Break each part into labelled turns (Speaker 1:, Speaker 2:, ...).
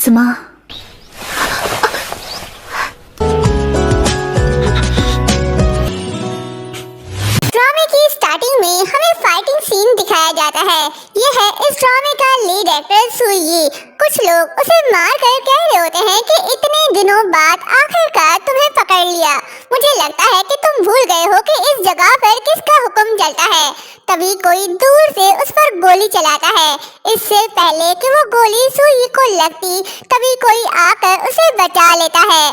Speaker 1: 怎么？
Speaker 2: ड्रामे की स्टार्टिंग में हमें फाइटिंग सीन दिखाया जाता है। ये है इस ड्रामे का लीड एक्टर सुई। कुछ लोग उसे मार कर कह रहे होते हैं कि इतने दिनों बाद आखिरकार तुम्हें पकड़ लिया। मुझे लगता है कि तुम भूल गए हो कि इस जगह पर किसका हुक्म चलता है। तभी कोई दूर से उस पर गोली चलाता है। इससे पहले कि वो गोली सुई को लगती तभी कोई आकर उसे बचा लेता है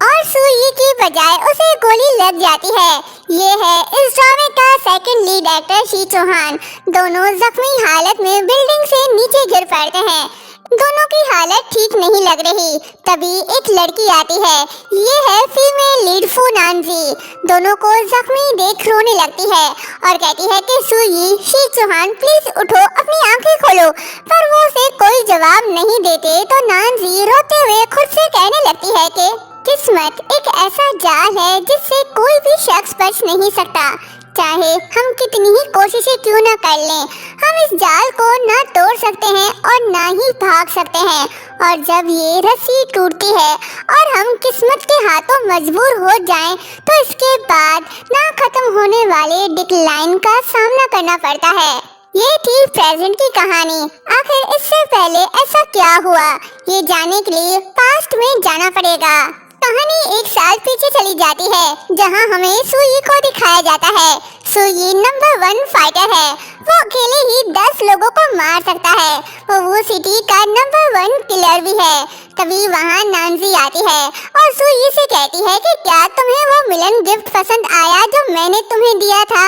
Speaker 2: और सुई की बजाय उसे गोली लग जाती है। ये है इस ड्रामे का सेकंड लीड एक्टर शी चौहान। दोनों जख्मी हालत में बिल्डिंग से नीचे गिर पड़ते हैं। दोनों की हालत ठीक नहीं लग रही। तभी एक लड़की आती है। ये है फीमेल लीड फूनांजी। दोनों को जख्मी देख रोने लगती है और कहती है कि सुई, शी चौहान प्लीज उठो, अपनी आंखें खोलो। पर वो उसे कोई जवाब नहीं देते तो नानजी रोते हुए खुद से कहने लगती है कि किस्मत एक ऐसा जाल है जिससे कोई भी शख्स बच नहीं सकता। चाहे हम कितनी ही कोशिशें क्यों न कर लें, हम इस जाल को ना तोड़ सकते हैं और ना ही भाग सकते हैं। और जब ये रस्सी टूटती है और हम किस्मत के हाथों मजबूर हो जाएं, तो इसके बाद ना खत्म होने वाले डिक्लाइन का सामना करना पड़ता है। ये थी प्रेजेंट की कहानी। आखिर इससे पहले ऐसा क्या हुआ, ये जानने के लिए पास्ट में जाना पड़ेगा। कहानी एक साल पीछे चली जाती है, जहां हमें सुई को दिखाया जाता है। सुई नंबर 1 फाइटर है। वो अकेले ही 10 लोगों को मार सकता है। वो सिटी का नंबर 1 किलर भी है। तभी वहां नानजी आती है और सुई से कहती है कि क्या तुम्हें वो मिलन गिफ्ट पसंद आया जो मैंने तुम्हें दिया था।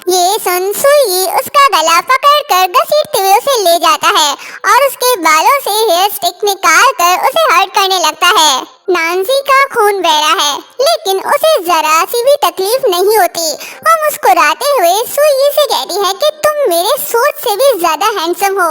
Speaker 2: ये सुन सुई उसका गला पकड़कर घसीटते हुए उसे ले जाता है और उसके बालों से हेयर स्टिक निकाल कर उसे हर्ट करने लगता है। नानजी का खून बह रहा है, लेकिन उसे जरा सी भी तकलीफ नहीं होती। वो मुस्कुराते हुए सुई से कहती है कि तुम मेरे सोच से भी ज्यादा हैंडसम हो।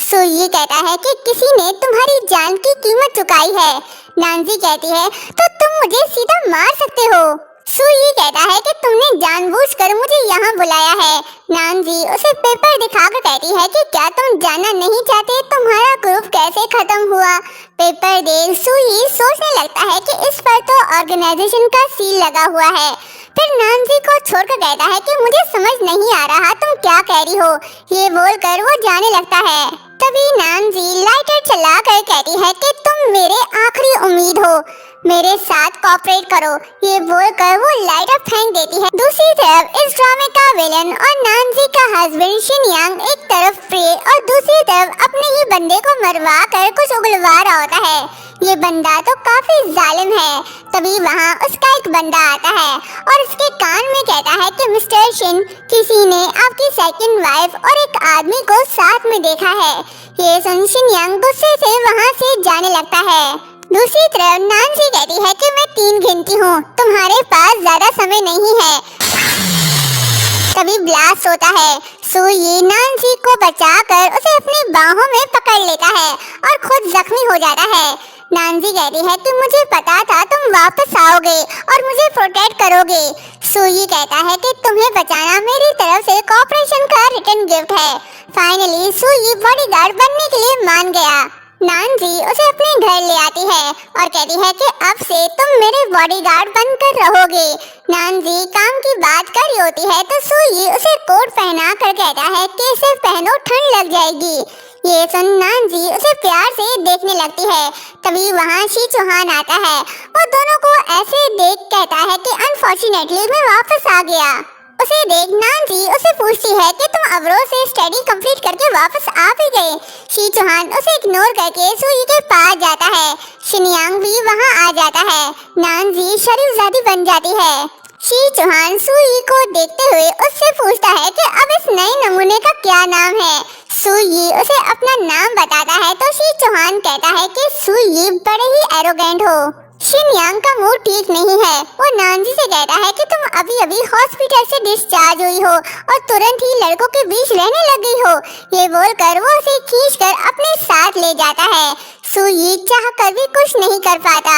Speaker 2: सुई कहता है कि किसी ने तुम्हारी जान की कीमत चुकाई है। नानजी कहती है तो तुम मुझे सीधा मार सकते हो। सुई कहता है कि तुमने जानबूझकर मुझे यहाँ बुलाया है। नानजी उसे पेपर दिखाकर कहती है कि क्या तुम जानना नहीं चाहते तुम्हारा ग्रुप कैसे खत्म हुआ। पेपर देख सुई सोचने लगता है कि इस पर तो ऑर्गेनाइजेशन का सील लगा हुआ है। फिर नानजी को छोड़कर कहता है कि मुझे समझ नहीं आ रहा तुम क्या कह रही हो। ये बोलकर वो जाने लगता है। तभी नानजी लाइटर चलाकर कहती है कि तुम मेरे आखिरी उम्मीद हो, मेरे साथ कोऑपरेट करो। ये बोलकर वो लाइटर फेंक देती है। दूसरी तरफ इस ड्रामे का विलन और नानजी का हस्बैंड शिनयांग एक तरफ प्रे और दूसरी तरफ अपने ही बंदे को मरवा कर कुछ उगलवा रहा होता है। ये बंदा तो काफी जालिम है। तभी वहाँ उसका एक बंदा आता है और उसके कान में कहता है कि मिस्टर शिन, किसी ने आपकी सेकंड वाइफ और एक आदमी को साथ में देखा है। ये सुन शिनयांग गुस्से से वहाँ से जाने लगता है। दूसरी तरफ नानजी कहती है कि मैं 3 गिनती हूँ, तुम्हारे पास ज्यादा समय नहीं है। तभी ब्लास्ट होता है। सुई नानजी को बचाकर उसे अपनी बाहों में पकड़ लेता है और खुद जख्मी हो जाता है। नानजी कहती है कि मुझे पता था तुम वापस आओगे और मुझे प्रोटेक्ट करोगे। सुई कहता है कि तुम्हें बचाना मेरी तरफ से कोऑपरेशन का रिटर्न गिफ्ट है। फाइनली सुई बॉडीगार्ड बनने के लिए मान गया। नानजी उसे अपने घर ले आती है और कहती है कि अब से तुम मेरे बॉडीगार्ड बनकर रहोगे। नानजी काम की बात कर रही होती है तो सुई उसे कोट पहना कर कहता है कि इसे पहनो, ठंड लग जाएगी। ये सुन नानजी उसे प्यार से देखने लगती है। तभी वहाँ शी चौहान आता है। वो दोनों को ऐसे देख कहता है कि अनफॉर्चुनेटली मैं वापस आ गया। उसे देख नानजी उसे पूछती है कि तुम अवरोध से स्टडी कंप्लीट करके वापस आ भी गए। शी चौहान उसे इग्नोर करके सुई के पास जाता है। शिनयांग भी वहाँ आ जाता है। नानजी शरीफजादी बन जाती है। शी चौहान सुई को देखते हुए उससे पूछता है कि अब इस नए नमूने का क्या नाम है। सुई उसे अपना नाम बताता है तो शी चौहान कहता है कि सुई बड़े ही एरोगेंट हो। शिनयांग का मूड ठीक नहीं है। वो नानजी से कहता है कि तुम अभी अभी हॉस्पिटल से डिस्चार्ज हुई हो और तुरंत ही लड़कों के बीच रहने लग गई हो। ये बोलकर वो उसे खींचकर अपने साथ ले जाता है। सुई चाहकर भी कुछ नहीं कर पाता।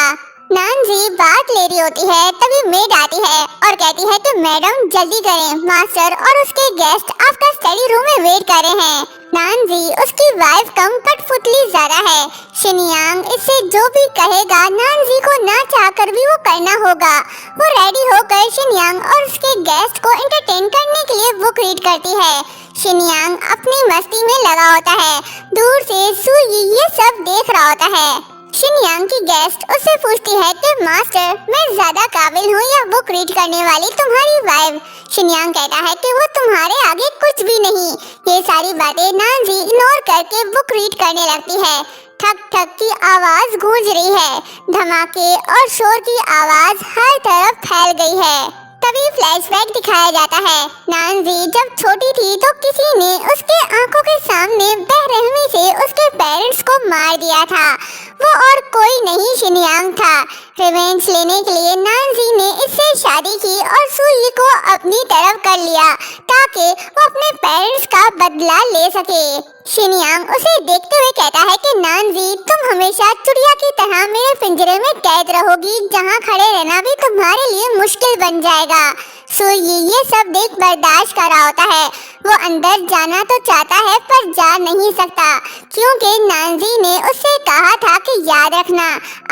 Speaker 2: नानजी बात ले रही होती है, तभी मेड आती है और कहती है कि मैडम जल्दी करें, मास्टर और उसके गेस्ट आपका स्टडी रूम में वेट कर रहे हैं। नानजी उसकी वाइफ कम कठपुतली ज्यादा है। शिनयांग इससे जो भी कहेगा नानजी को ना चाहकर भी वो करना होगा। वो रेडी होकर शिनयांग और उसके गेस्ट को एंटरटेन करने के लिए बुक रीड करती है। शिनयांग अपनी मस्ती में लगा होता है। दूर से सुई ये सब देख रहा होता है। शिनयांग की गेस्ट उससे पूछती है कि मास्टर मैं ज्यादा काबिल हूँ या बुक रीड करने वाली तुम्हारी वाइफ। शिनयांग कहता है कि वो तुम्हारे आगे कुछ भी नहीं। ये सारी बातें नानजी इग्नोर करके बुक रीड करने लगती है। ठक ठक की आवाज गूंज रही है। धमाके और शोर की आवाज हर तरफ फैल गई है। तभी फ्लैशबैक दिखाया जाता है। नानजी जब छोटी थी तो किसी ने उसके आंखों के सामने बेरहमी से उसके पेरेंट्स को मार दिया था। वो और कोई नहीं शिनयांग था। रिवेंज लेने के लिए नानजी ने इससे शादी की और सुई को अपनी तरफ कर लिया ताकि वो अपने पेरेंट्स का बदला ले सके। शिनयांग उसे देखते हुए कहता है कि नानजी तुम हमेशा चिड़िया की तरह मेरे पिंजरे में कैद रहोगी, जहाँ खड़े रहना भी तुम्हारे लिए मुश्किल बन जाएगा। सुई ये सब देख बर्दाश्त कर रहा होता है। वो अंदर जाना तो चाहता है पर जा नहीं सकता क्योंकि नानजी ने उससे कहा था कि याद रखना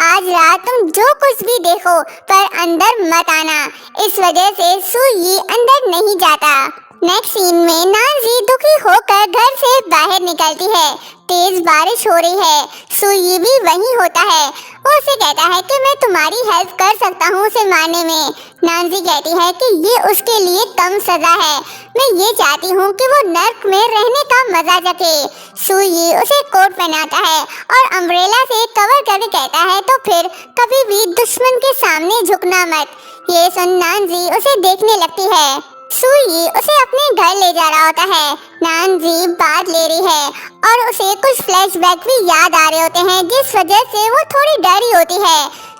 Speaker 2: आज रात तुम जो कुछ भी देखो पर अंदर मत आना। इस वजह से सुई अंदर नहीं जाता। नेक्स्ट सीन में नानजी दुखी होकर घर से बाहर निकलती है। तेज बारिश हो रही है। सुई भी वहीं होता है। वो उसे कहता है कि मैं तुम्हारी हेल्प कर सकता हूँ उसे मारने में। नानजी कहती है कि ये उसके लिए कम सजा है। मैं ये चाहती हूँ कि वो नर्क में रहने का मजा चखे। सुई उसे कोट पहनाता है और अम्ब्रेला से कवर करके कहता है तो फिर कभी भी दुश्मन के सामने झुकना मत। ये सुन नानजी उसे देखने लगती है। सुई उसे अपने घर ले जा रहा होता है। नानजी बात ले रही है और उसे कुछ फ्लैशबैक भी याद आ रहे होते हैं जिस वजह से वो थोड़ी डरी होती है।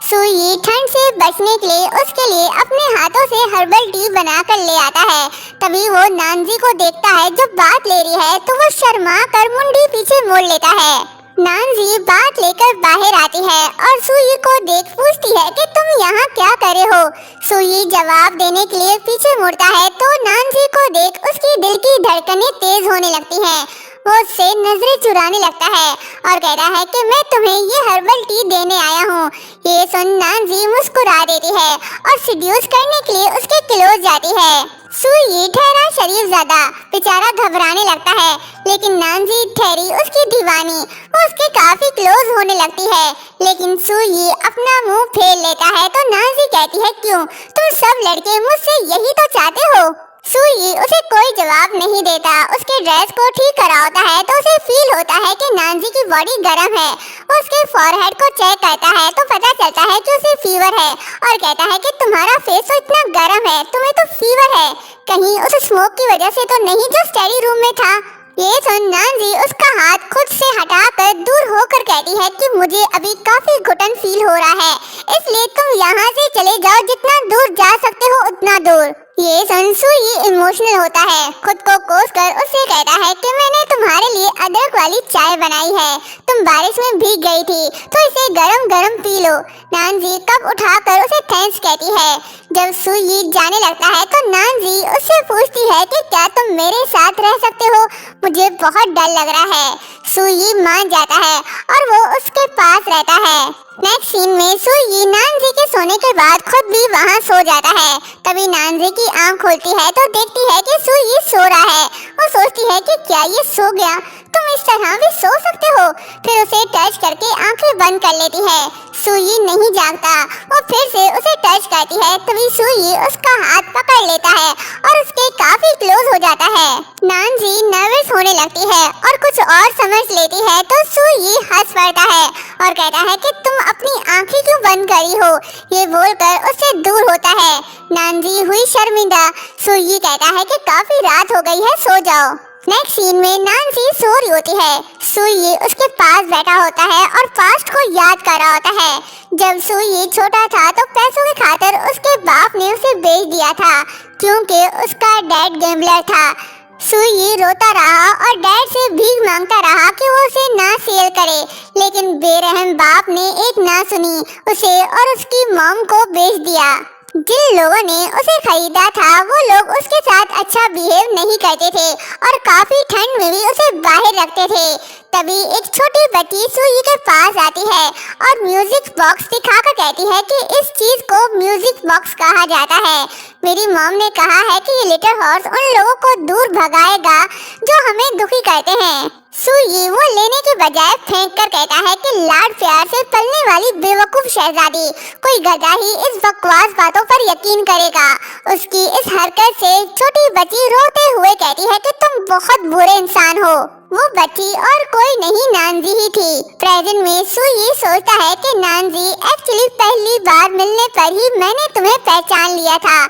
Speaker 2: सुई ठंड से बचने के लिए उसके लिए अपने हाथों से हर्बल टी बनाकर ले आता है। तभी वो नानजी को देखता है जो बात ले रही है तो वो शर्मा कर मुंडी पीछे मोड़ लेता है। नानजी बात लेकर बाहर आती है और सुई को देख पूछती है कि तुम यहाँ क्या कर रहे हो। सुई जवाब देने के लिए पीछे मुड़ता है तो नानजी को देख उसकी दिल की धड़कनें तेज होने लगती हैं। वो उससे नजरें चुराने लगता है और कहता है कि मैं तुम्हें ये हर्बल टी देने आया हूँ। ये सुन नानजी मुस्कुरा देती है और सीड्यूस करने के लिए उसके क्लोज जाती है। सुई ठहरा शरीफ ज़्यादा बेचारा घबराने लगता है लेकिन नानजी ठहरी उसकी दीवानी वो उसके काफी क्लोज होने लगती है। लेकिन सुई अपना मुंह फेर लेता है तो नानजी कहती है क्यों तुम सब लड़के मुझसे यही तो चाहते हो। सुई उसे कोई जवाब नहीं देता। उसके ड्रेस को ठीक करा होता है तो उसे फील होता है कि नानजी की बॉडी गर्म है। वो उसके फॉरहेड को चेक करता है तो पता चलता है कि उसे फीवर है और कहता है कि तुम्हारा फेस तो इतना गर्म है, तुम्हें तो फीवर है, कहीं उस स्मोक की वजह से तो नहीं जो स्टडी रूम में था। ये सुन नानजी उसका हाथ खुद से हटाकर दूर होकर कहती है कि मुझे अभी काफी घुटन फील हो रहा है, इसलिए तुम यहाँ से चले जाओ, जितना दूर जा सकते हो उतना दूर। ये सुन सुई इमोशनल होता है। खुद को कोस कर उससे कहता है कि मैंने तुम्हारे लिए अदरक वाली चाय बनाई है, तुम बारिश में भीग गई थी तो इसे गरम गरम पी लो। नानजी कप उठाकर उसे थैंक्स कहती है। जब सुई जाने लगता है तो नानजी उससे पूछती है कि क्या तुम मेरे साथ रह सकते हो, मुझे बहुत डर लग रहा है। सुई मान जाता है और वो उसके पास रहता है। नेक्स्ट सीन में सुई नानजी के सोने के बाद खुद भी वहाँ सो जाता है। तभी नानजी की आंख खोलती है तो देखती है कि सुई सो रहा है। वो सोचती है कि क्या ये सो गया, तुम इस तरह भी सो सकते हो। फिर उसे टच करके आंखें बंद कर लेती है। सुई नहीं जागता। वो फिर से उसे टच करती है तभी सुई उसका हाथ पकड़ लेता है और उसके काफी क्लोज हो जाता है। नानजी नर्वस होने लगती है और कुछ और समझ लेती है तो सुई हंस पड़ता है और कहता है कि तुम अपनी आंखें क्यों बंद करी हो। ये बोलकर उससे दूर होता है। नानजी हुई शर्मिंदा। सुई कहता है कि काफी रात हो गई है, सो जाओ। नेक्स्ट सीन में नानजी सो रही होती है। सुई उसके पास बैठा होता है और पास्ट को याद कर रहा होता है। जब सुई छोटा था तो पैसों की खातिर उसके बाप ने उसे बेच दिया था क्योंकि उसका डैड गैम्बलर था। सुई रोता रहा और डैड से भीख मांगता रहा कि वो उसे ना सेल करे, लेकिन बेरहम बाप ने एक ना सुनी उसे और उसकी मॉम को बेच दिया। जिन लोगों ने उसे खरीदा था वो लोग उसके साथ अच्छा बिहेव नहीं करते थे और काफी ठंड में भी उसे बाहर रखते थे। तभी एक छोटी बच्ची सुई के पास आती है और म्यूजिक बॉक्स दिखाकर कहती है कि इस चीज को म्यूजिक बॉक्स कहा जाता है। मेरी मॉम ने कहा है कि ये लिटिल हॉर्स उन लोगों को दूर भगाएगा जो हमें दुखी करते हैं। सुई वो लेने के बजाय फेंक कर कहता है कि लाड प्यार से पलने वाली बेवकूफ शहजादी, कोई गधा ही इस बकवास बातों पर यकीन करेगा। उसकी इस हरकत से छोटी बच्ची रोते हुए कहती है कि तुम बहुत बुरे इंसान हो। वो बच्ची और कोई नहीं नानजी ही थी। प्रेजेंट में सुई सोचता है कि नानजी एक्चुअली पहली बार मिलने पर ही मैंने तुम्हें पहचान लिया था।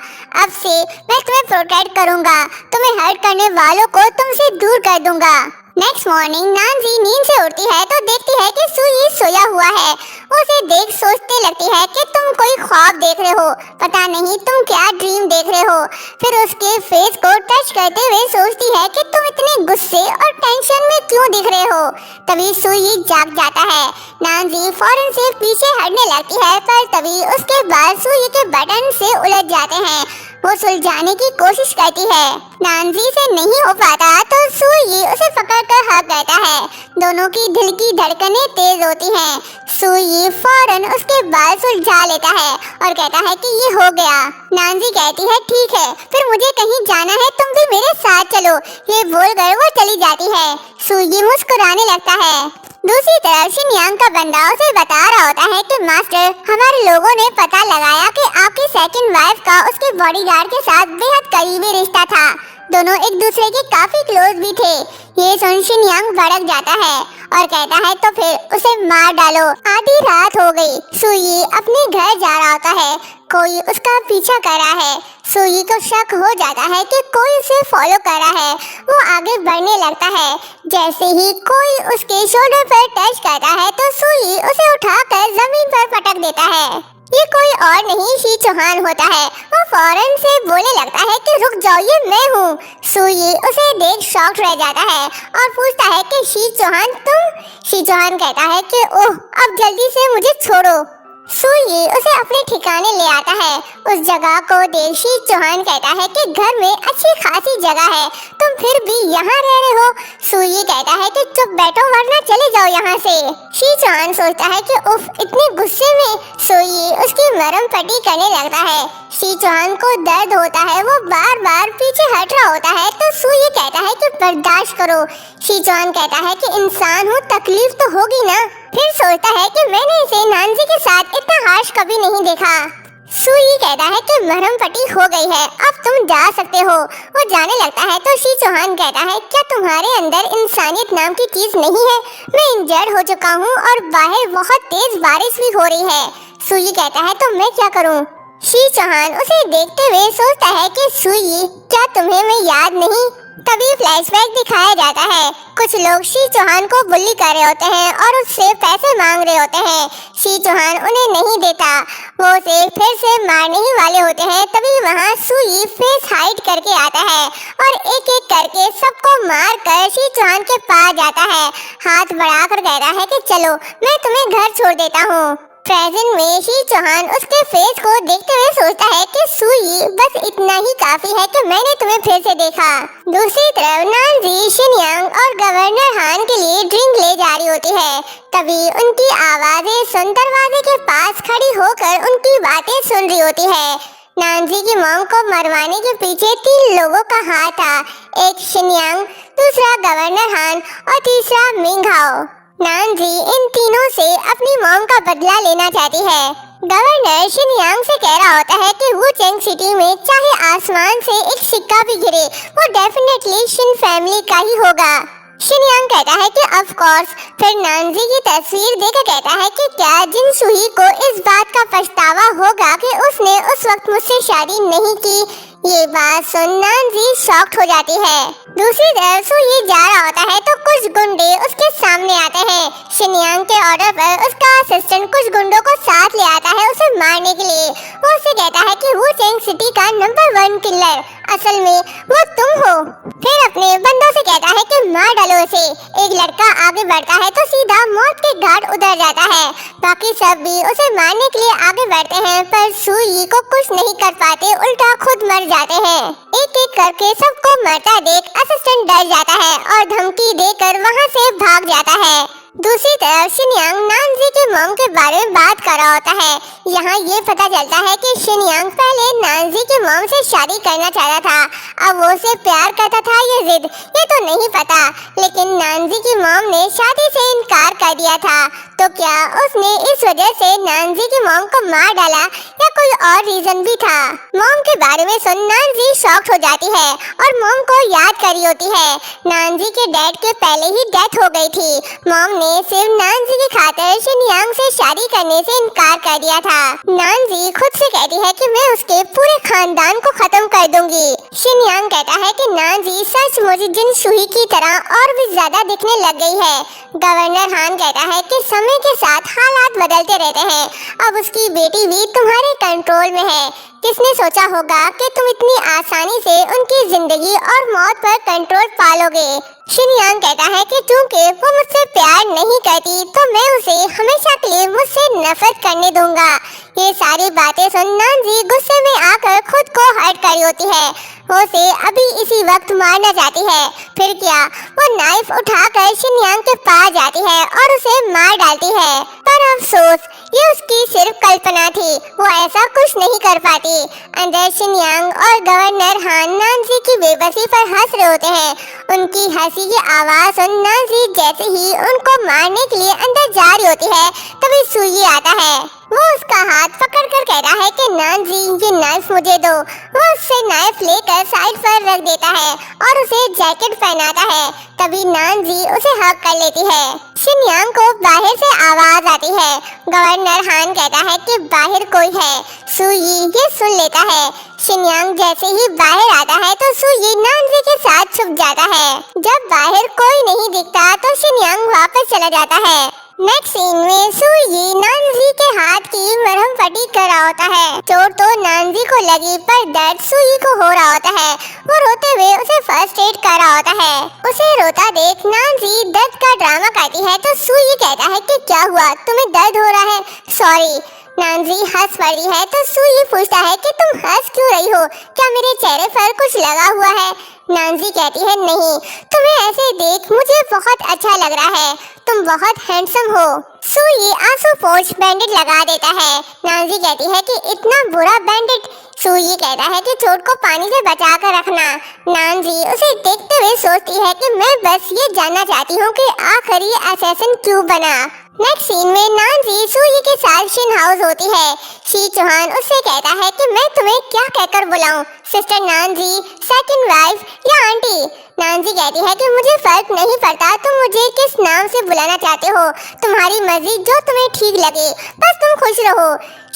Speaker 2: अब से मैं तुम्हें प्रोटेक्ट करूंगा, तुम्हें हर्ट करने वालों को तुमसे दूर कर दूंगा। नेक्स्ट मॉर्निंग नानजी नींद से उठती है तो देखती है कि सुई सोया हुआ है। उसे देख सोचने लगती है कि तुम कोई ख्वाब देख रहे हो, पता नहीं तुम क्या ड्रीम देख रहे हो। फिर उसके फेस को टच करते हुए सोचती है कि तुम इतने गुस्से और टेंशन में क्यों दिख रहे हो। तभी सुई जाग जाता है। नानजी फौरन से पीछे हटने लगती है पर तभी उसके बाल सुई के बटन से उलझ जाते हैं। वो सुलझाने की कोशिश करती है, नानजी से नहीं हो पाता तो सुई उसे पकड़कर हक करता है। दोनों की दिल की धड़कनें तेज होती हैं। सुई फौरन उसके बाल सुलझा लेता है और कहता है कि ये हो गया। नानजी कहती है ठीक है, फिर मुझे कहीं जाना है, तुम भी मेरे साथ चलो। ये बोलकर वो चली जाती है। सुई मुस्कुराने लगता है। दूसरी तरफ शिनयांग का बंदा उसे बता रहा होता है कि मास्टर, हमारे लोगों ने पता लगाया कि आपकी सेकंड वाइफ का उसके बॉडीगार्ड के साथ बेहद करीबी रिश्ता था। दोनों एक दूसरे के काफी क्लोज भी थे। ये सुन शिनयांग भड़क जाता है और कहता है तो फिर उसे मार डालो। आधी रात हो गई। सुई अपने घर जा रहा होता है। कोई उसका पीछा कर रहा है। सुई को शक हो जाता है कि कोई उसे फॉलो कर रहा है। वो आगे बढ़ने लगता है। जैसे ही कोई उसके शोल्डर पर टच करता है तो सुई उसे उठाकर जमीन पर पटक देता है। ये कोई और नहीं शी चौहान होता है। वो फौरन से बोलने लगता है कि रुक जाओ, ये मैं हूँ। सुई उसे देख शॉक्ड रह जाता है और पूछता है कि शी चौहान तुम? शी चौहान कहता है कि ओह, अब जल्दी से मुझे छोड़ो। सुई उसे अपने ठिकाने ले आता है। उस जगह को देख शी चौहान कहता है कि घर में अच्छी खासी जगह है, तुम फिर भी यहाँ रह रहे हो। सुई कहता है कि चुप बैठो वरना चले जाओ यहाँ से। शी चौहान सोचता है कि उफ, इतने गुस्से में। सुई उसकी मरम पट्टी करने लगता है। शी चौहान को दर्द होता है। वो बार बार पीछे हट रहा होता है तो सुई कहता है कि बर्दाश्त करो। शी चौहान कहता है कि इंसान हूँ, तकलीफ तो होगी ना। फिर सोचता है कि मैंने इसे नानजी के साथ इतना हार्श कभी नहीं देखा। सुई कहता है कि मरहम पट्टी हो गई है, अब तुम जा सकते हो। वो जाने लगता है तो शी चौहान कहता है क्या तुम्हारे अंदर इंसानियत नाम की चीज नहीं है? मैं इंजर्ड हो चुका हूँ और बाहर बहुत तेज बारिश भी हो रही है। सुई कहता है तो मैं क्या करूँ? शी चौहान उसे देखते हुए सोचता है कि सुई, क्या तुम्हें मैं याद नहीं? तभी फ्लैशबैक दिखाया जाता है। कुछ लोग शी चौहान को बुली कर रहे होते हैं और उससे पैसे मांग रहे होते हैं। शी चौहान उन्हें नहीं देता। वो उसे फिर से मारने ही वाले होते हैं। तभी वहाँ सुई फेस हाइड करके आता है और एक एक करके सबको मार कर शी चौहान के पास जाता है। हाथ बढ़ाकर कहता है कि चलो मैं तुम्हें घर छोड़ देता हूँ। प्रेजेंट में शी चौहान उसके फेस को देखते हुए सोचता है कि सुई, बस इतना ही काफी है कि मैंने तुम्हें फिर से देखा। दूसरी तरफ नानजी शिनयांग और गवर्नर हान के लिए ड्रिंक ले जा रही होती है। तभी उनकी आवाजें सुन दरवाजे के पास खड़ी होकर उनकी बातें सुन रही होती है। नानजी की मॉम को मरवाने के पीछे 3 लोगों का हाथ था। एक शिनयांग, दूसरा गवर्नर हान और तीसरा मिंघाओ। नानजी इन तीनों से अपनी मॉम का बदला लेना चाहती है। गवर्नर शिनयांग से कह रहा होता है कि वुचेंग सिटी में चाहे आसमान से एक सिक्का भी गिरे, वो डेफिनेटली शिन फैमिली का ही होगा। शिनयांग कहता है कि ऑफ कोर्स। फिर नानजी की तस्वीर देखकर कहता है कि क्या जिनसुई को इस बात का पछतावा होगा कि उसने उस वक्त मुझसे शादी नहीं की। ये बात सुन नानजी शॉक्ड हो जाती है। दूसरी तरफ सुई जा रहा होता है तो कुछ गुंडे उसके सामने आते हैं। शिनयांग के ऑर्डर पर उसका असिस्टेंट कुछ गुंडों को साथ ले आता है उसे मारने के लिए। वो उसे कहता है कि वू चैंग सिटी का नंबर 1 किलर असल में वो तुम हो। फिर अपने बंदों से कहता है कि मार डालो उसे। एक लड़का आगे बढ़ता है तो सीधा मौत के घाट उतर जाता है। बाकी सब भी उसे मारने के लिए आगे बढ़ते हैं पर सू यी को कुछ नहीं कर पाते, उल्टा खुद मर जाते हैं। एक एक करके सबको मरता देख असिस्टेंट डर जाता है और धमकी देकर वहां से भाग जाता है। दूसरी तरफ शिनयांग नानजी के मॉम के बारे में बात कर रहा होता है। यहाँ ये पता चलता है कि शिनयांग पहले नानजी के मॉम से शादी करना चाहता था। अब वो उसे प्यार करता था या जिद, ये तो नहीं पता, लेकिन नानजी की मॉम ने शादी से इनकार कर दिया था। तो क्या उसने इस वजह से नानजी की मॉम को मार डाला या कोई और रीजन भी था? मॉम के बारे में सुन नानजी शॉक्ड हो जाती है और मॉम को याद कर रही होती है। नानजी के डैड के पहले ही डेथ हो गई थी। मॉम ने सिर्फ नानजी की खातिर शिनयांग से शादी करने से इनकार कर दिया था। नानजी खुद से कहती है कि मैं उसके पूरे खानदान को खत्म कर दूंगी। शिनयांग कहता है कि नानजी सचमुच जिन शुही की तरह और भी ज्यादा दिखने लग गई है। गवर्नर हान कहता है कि समय के साथ हालात बदलते रहते हैं। अब उसकी बेटी भी तुम्हारे कंट्रोल में है। किसने सोचा होगा कि तुम इतनी आसानी से उनकी जिंदगी और मौत पर कंट्रोल पालोगे। शिनयांग कहता है कि चूंकि वो मुझसे प्यार नहीं करती तो मैं उसे हमेशा के लिए मुझसे नफरत करने दूंगा। ये सारी बातें सुन नानजी गुस्से में आकर खुद को हर्ट कर रही होती है। वो उसे अभी इसी वक्त मारना चाहती है। फिर क्या, वो नाइफ उठाकर शिनयांग के पास जाती है और उसे मार डालती है। पर अफसोस, ये उसकी सिर्फ कल्पना थी, वो ऐसा कुछ नहीं कर पाती। अंदर शिनयांग और गवर्नर हान नानजी की बेबसी पर हंस रहे होते हैं। उनकी हंसी की आवाज सुन नानजी जैसे ही उनको मारने के लिए अंदर जा रही होती है तभी सू यी आता है। वो उसका हाथ पकड़कर कहता है कि नानजी ये नाइफ मुझे दो। वो उससे नाइफ लेकर साइड पर रख देता है और उसे जैकेट पहनाता है। तभी नानजी उसे हक कर लेती है। शिनयांग को बाहर से आवाज आती है। गवर्नर हान कहता है कि बाहर कोई है। सू यी ये सुन लेता है। शिनयांग जैसे ही बाहर आता है तो सू यी नानजी के साथ छुप जाता है। जब बाहर कोई नहीं दिखता तो शिनयांग वापस चला जाता है। नेक्स्ट सीन में सू यी नानजी के हाथ की मरहम पट्टी कर रहा होता है। चोट तो नानजी को लगी पर दर्द सू यी को हो रहा होता है। वो रोते हुए उसे फर्स्ट एड कर रहा होता है। उसे रोता देख नानजी दर्द का ड्रामा करती है तो सू यी कहता है कि क्या हुआ, तुम्हें दर्द हो रहा है? सॉरी। नानजी हंस पड़ी है तो सू यी पूछता है कि तुम हंस क्यों रही हो, क्या मेरे चेहरे पर कुछ लगा हुआ है? नानजी कहती है नहीं, तुम्हें ऐसे देख मुझे बहुत अच्छा लग रहा है, तुम बहुत हैंडसम हो। सू यी आंसू पोंछ बैंडेड लगा देता है। नानजी कहती है कि इतना बुरा बैंडेड? सू यी कहता है कि चोट को पानी से बचा कर रखना। नानजी उसे देखते हुए सोचती है कि मैं बस ये जानना चाहती हूँ कि आखिर ये असैसिन क्यों बना। नेक्स्ट सीन में नानजी सू यी के साथ शिन हाउस होती है। शी चौहान उससे कहता है कि मैं तुम्हें क्या कहकर बुलाऊं, सिस्टर नानजी, सेकंड वाइफ या आंटी? नानजी कहती है कि मुझे फर्क नहीं पड़ता तुम मुझे किस नाम से बुलाना चाहते हो, तुम्हारी मर्जी, जो तुम्हें ठीक लगे, बस तुम खुश रहो।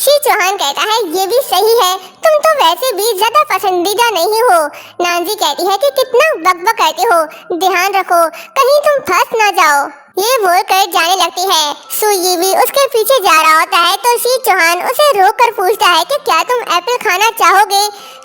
Speaker 2: शी चौहान कहता है ये भी सही है, तुम तो वैसे भी ज्यादा पसंदीदा नहीं हो। नानजी कहती है कि कितना बकबक करते हो, ध्यान रखो कहीं तुम फंस ना जाओ। ये बोलकर जाने लगती है। सू यी भी उसके पीछे जा रहा होता है तो शी चौहान उसे रोककर पूछता है कि क्या तुम एप्पल खाना चाहोगे?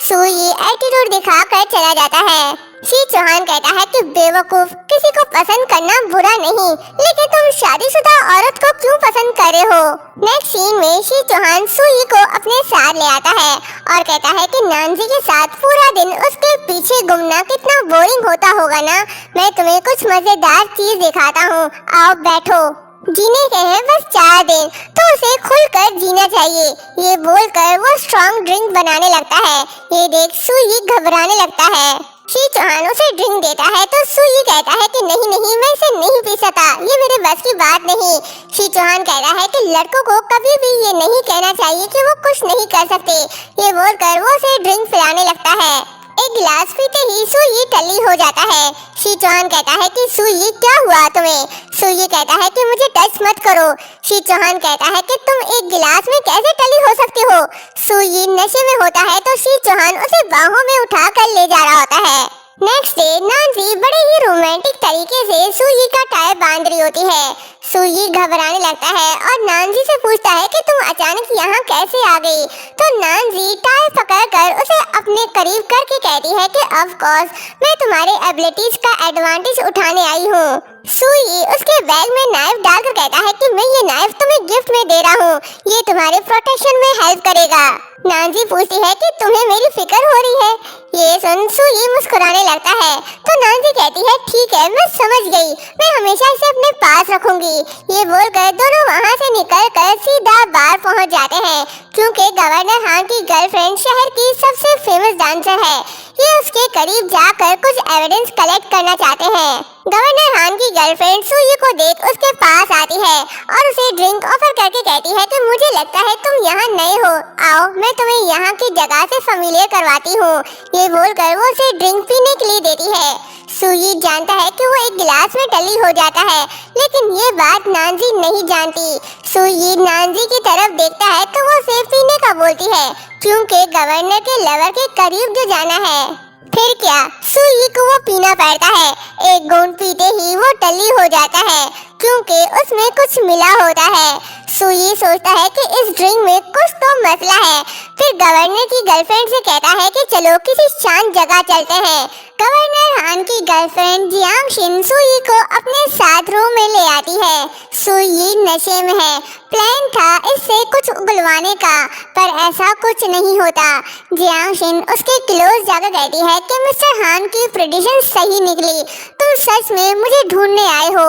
Speaker 2: सू यी एटीट्यूड दिखाकर चला जाता है। शी चौहान कहता है कि बेवकूफ, किसी को पसंद करना बुरा नहीं, लेकिन तुम शादीशुदा औरत को क्यों पसंद कर रहे हो? नेक्स्ट सीन में शी चौहान सू यी को अपने साथ ले आता है और कहता है कि नानजी के साथ पूरा दिन उसके पीछे घूमना कितना बोरिंग होता होगा ना, मैं तुम्हें कुछ मजेदार चीज दिखाता हूँ, आओ बैठो। जीने के हैं बस 4 दिन तो उसे खुलकर जीना चाहिए। ये बोलकर वो स्ट्रॉन्ग ड्रिंक बनाने लगता है। ये देख सू यी घबराने लगता है। शी चौहान उसे ड्रिंक देता है तो सू यी कहता है कि नहीं नहीं, मैं इसे नहीं पी सकता, ये मेरे बस की बात नहीं। शी चौहान कहता है कि लड़कों को कभी भी ये नहीं कहना चाहिए कि वो कुछ नहीं कर सकते। ये बोलकर वो उसे ड्रिंक पिलाने लगता है। एक गिलास पीते ही सू यी टल्ली हो जाता है। शी चौहान कहता है कि सू यी क्या हुआ तुम्हें? सू यी कहता है कि मुझे टच मत करो। शी चौहान कहता है कि तुम एक गिलास में कैसे टल्ली हो सकते हो? सू यी नशे में होता है तो शी चौहान उसे बाहों में उठा कर ले जा रहा होता है। नेक्स्ट डे नानजी बड़े ही रोमांटिक तरीके से सुई का टायर बांध रही होती है। सुई घबराने लगता है और नानजी से पूछता है कि तुम अचानक यहाँ कैसे आ गई। तो नानजी टायर पकड़कर उसे अपने करीब करके कहती है कि ऑफ कोर्स मैं तुम्हारे एबिलिटीज का एडवांटेज उठाने आई हूँ। सुई उसके बैग में नाइफ डालकर कहता है कि मैं ये नाइफ तुम्हें गिफ्ट में दे रहा हूँ, ये तुम्हारे प्रोटेक्शन में हेल्प करेगा। नानजी पूछती है कि तुम्हें मेरी फिक्र हो रही है। ये सुन सुई मुस्कुराने लगता है तो नानजी कहती है ठीक है मैं समझ गई, मैं हमेशा इसे अपने पास रखूंगी। ये बोलकर दोनों वहाँ से निकलकर सीधा बार पहुँच जाते हैं क्योंकि गवर्नर हान की गर्लफ्रेंड शहर की सबसे फेमस डांसर है। ये उसके करीब जाकर कुछ एविडेंस कलेक्ट करना चाहते हैं। गवर्नर हान की गर्लफ्रेंड सुई को देख उसके पास आती है और उसे ड्रिंक ऑफर करके कहती है कि मुझे लगता है तुम यहाँ नए हो, आओ मैं तुम्हें यहाँ की जगह से फेमिलियर करवाती हूँ। ये बोलकर वो उसे ड्रिंक पीने के लिए देती है। सुई जानता है कि वो एक गिलास में टली हो जाता है, लेकिन ये बात नानजी नहीं जानती। सुई नानजी की तरफ देखता है तो वो उसे पीने का बोलती है क्योंकि गवर्नर के लवर के करीब जो जाना है। फिर क्या, सुई को वो पीना पड़ता है। एक घूंट पीते ही वो टल्ली हो जाता है क्योंकि उसमें कुछ मिला होता है। सुई सोचता है कि इस ड्रिंक में कुछ तो मसला है। फिर गवर्नर की गर्लफ्रेंड से कहता है कि चलो किसी शांत जगह चलते हैं। गवर्नर हान की गर्लफ्रेंड जियांग शिन सुई को अपने साथ रूम में ले आती है। सुई नशे में है। प्लान था इससे कुछ उगलवाने का, पर ऐसा कुछ नहीं होता। जियांग शिन उसके क्लोज जाकर कहती है कि मिस्टर हान की प्रेडिक्शन सही निकली, तुम सच में मुझे ढूंढने आए हो।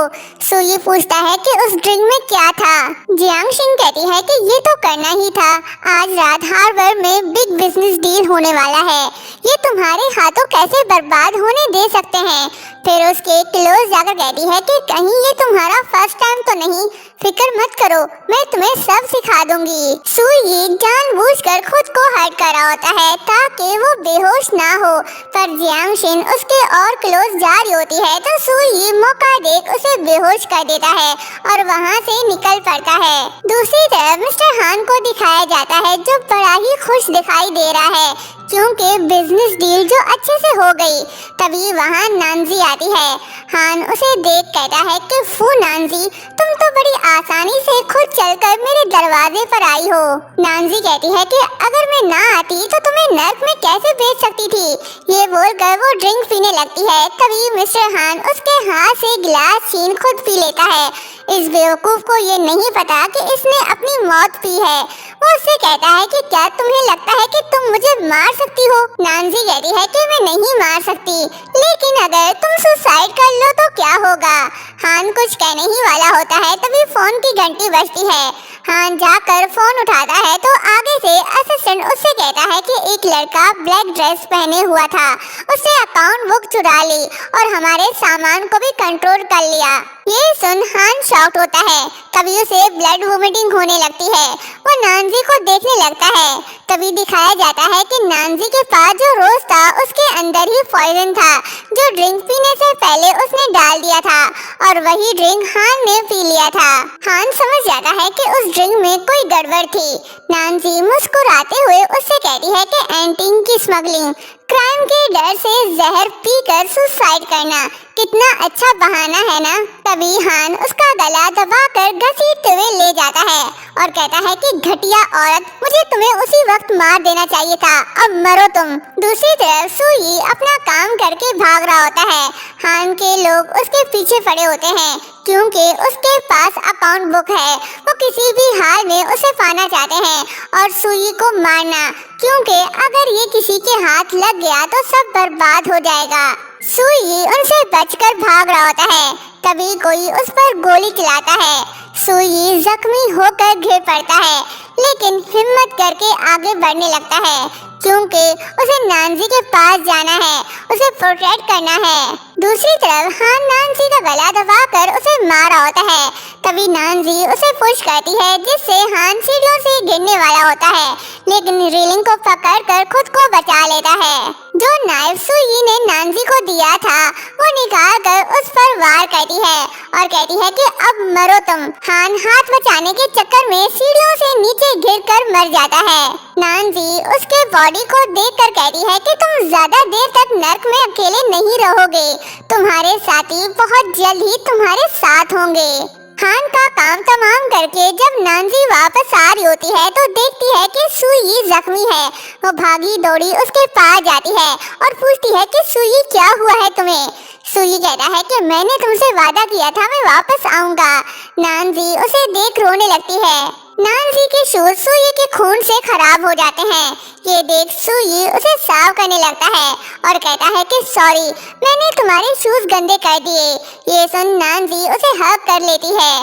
Speaker 2: सुई पूछता है कि उस ड्रिंक में क्या था। जियांग शिन कहती है कि ये तो करना ही था, आज रात हार्बर में बिग बिजनेस डील होने वाला है, ये तुम्हारे हाथों कैसे बर्बाद होने दे सकते हैं। फिर उसके क्लोज जाकर कहती है कि कहीं ये तुम्हारा फर्स्ट टाइम तो नहीं, फिक्र मत करो मैं तुम्हें सब सिखा दूंगी। सुई जानबूझकर खुद को हर्ट कर रहा होता है ताकि वो बेहोश ना हो, पर जियांग शिन उसके और क्लोज जा रही होती है तो सुई मौका देख उसे बेहोश कर देता है और वहाँ से निकल पड़ता है। दूसरी तरफ मिस्टर हान को दिखाया जाता है जो बड़ा ही खुश दिखाई दे रहा है क्योंकि बिजनेस डील जो अच्छे से हो गई। तभी वहाँ नानजी आती है। हान उसे देख कहता है कि फू नानजी, तुम तो बड़ी आसानी से खुद चलकर मेरे दरवाजे पर आई हो। नानजी कहती है कि अगर मैं ना आती तो तुम्हें नर्क में कैसे भेज सकती थी। ये बोलकर वो ड्रिंक पीने लगती है। तभी मिस्टर हान उसके हाथ से गिलास छीन खुद पी लेता है। इस बेवकूफ को ये नहीं पता कि इसने अपनी मौत पी है। वो उससे कहता है कि क्या तुम्हें लगता है कि तुम मुझे मार सकती हो। नानजी कहती है कि मैं नहीं मार सकती, लेकिन अगर तुम सुसाइड कर लो तो क्या होगा। हान कुछ कहने ही वाला होता है तभी फोन की घंटी बजती है। हान जाकर फोन उठाता है तो आगे से असिस्टेंट उससे कहता है कि एक लड़का ब्लैक ड्रेस पहने हुआ था, उसने अकाउंट बुक चुरा ली और हमारे सामान को भी कंट्रोल कर लिया। ये सुन हान शॉक्ड होता है। तभी उसे ब्लड वोमिटिंग होने लगती है। वो नानजी को देखने लगता है। तभी दिखाया जाता है कि नानजी के पास जो रोज था उसके अंदर ही पॉइजन था जो ड्रिंक पीने से पहले उसने डाल दिया था और वही ड्रिंक हान ने पी लिया था। हान समझ जाता है कि उस ड्रिंक में कोई गड़बड़ थी। नानजी मुस्कुराते हुए उससे कहती है कि एंटीन की स्मगलिंग, क्राइम के डर से जहर पीकर सुसाइड करना कितना अच्छा बहाना है ना। तभी हान उसका गला दबाकर घसीटते हुए ले जाता है और कहता है कि घटिया औरत, मुझे तुम्हें उसी वक्त मार देना चाहिए था, अब मरो तुम। दूसरी तरफ सुई अपना काम करके भाग रहा होता है। हान के लोग उसके पीछे पड़े होते हैं क्योंकि उसके पास अकाउंट बुक है। वो किसी भी हाल में उसे पाना चाहते हैं और सुई को मारना, क्योंकि अगर ये किसी के हाथ लग गया तो सब बर्बाद हो जाएगा। सुई उनसे बचकर भाग रहा होता है। तभी कोई उस पर गोली चलाता है। सुई जख्मी होकर गिर पड़ता है, लेकिन हिम्मत करके आगे बढ़ने लगता है क्योंकि उसे नानजी के पास जाना है, उसे प्रोटेक्ट करना है। दूसरी तरफ हान नानजी का गला दबाकर उसे मार रहा होता है। तभी नानजी उसे पुश करती है जिससे हान सीढ़ियों से गिरने वाला होता है, लेकिन रेलिंग को पकड़कर खुद को बचा लेता है। जो नाइफ सुई ने नानजी को दिया था वो निकाल कर उस पर वार करती है और कहती है कि अब मरो तुम। हान हाथ बचाने के चक्कर में सीढ़ियों से नीचे गिरकर मर जाता है। नानजी उसके बॉडी को देखकर कहती है कि तुम ज्यादा देर तक नर्क में अकेले नहीं रहोगे, तुम्हारे साथी बहुत जल्द ही तुम्हारे साथ होंगे। खान का काम तमाम करके जब नानजी वापस आ रही होती है तो देखती है कि सुई जख्मी है। वो भागी दौड़ी उसके पास जाती है और पूछती है कि सुई क्या हुआ है तुम्हें। सुई कहता है कि मैंने तुमसे वादा किया था मैं वापस आऊंगा। नानजी उसे देख रोने लगती है। नानजी के शूज सुई के खून से खराब हो जाते हैं। ये देख सुई उसे साफ करने लगता है और कहता है कि सॉरी, मैंने तुम्हारे शूज गंदे कर दिए। ये सुन नानजी उसे हग कर लेती है।